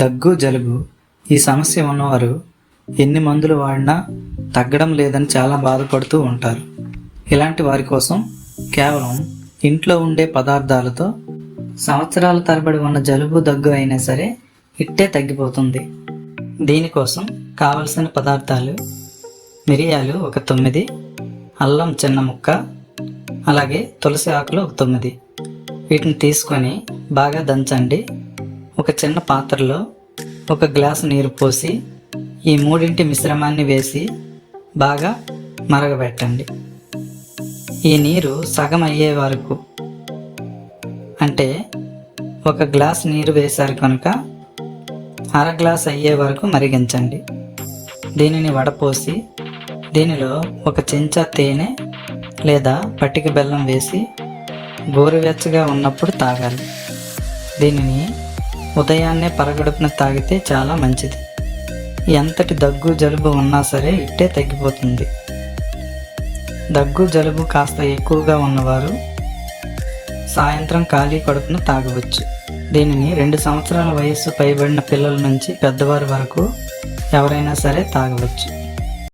దగ్గు, జలుబు ఈ సమస్య ఉన్నవారు ఎన్ని మందులు వాడినా తగ్గడం లేదని చాలా బాధపడుతూ ఉంటారు. ఇలాంటి వారి కోసం కేవలం ఇంట్లో ఉండే పదార్థాలతో సంవత్సరాల తరబడి ఉన్న జలుబు, దగ్గు అయినా సరే ఇట్టే తగ్గిపోతుంది. దీనికోసం కావలసిన పదార్థాలు: మిరియాలు ఒక 9, అల్లం చిన్న ముక్క, అలాగే తులసి ఆకులు ఒక 9. వీటిని తీసుకొని బాగా దంచండి. ఒక చిన్న పాత్రలో 1 గ్లాసు నీరు పోసి ఈ మూడింటి మిశ్రమాన్ని వేసి బాగా మరగబెట్టండి. ఈ నీరు సగం అయ్యే వరకు, అంటే 1 గ్లాస్ నీరు వేశారు కనుక 1/2 గ్లాస్ అయ్యే వరకు మరిగించండి. దీనిని వడపోసి దీనిలో 1 చెంచా తేనె లేదా పటిక బెల్లం వేసి గోరువెచ్చగా ఉన్నప్పుడు తాగాలి. దీనిని ఉదయాన్నే పరగడుపున తాగితే చాలా మంచిది. ఎంతటి దగ్గు, జలుబు ఉన్నా సరే ఇట్టే తగ్గిపోతుంది. దగ్గు, జలుబు కాస్త ఎక్కువగా ఉన్నవారు సాయంత్రం ఖాళీ కడుపున తాగవచ్చు. దీనిని 2 సంవత్సరాల వయస్సు పైబడిన పిల్లల నుంచి పెద్దవారి వరకు ఎవరైనా సరే తాగవచ్చు.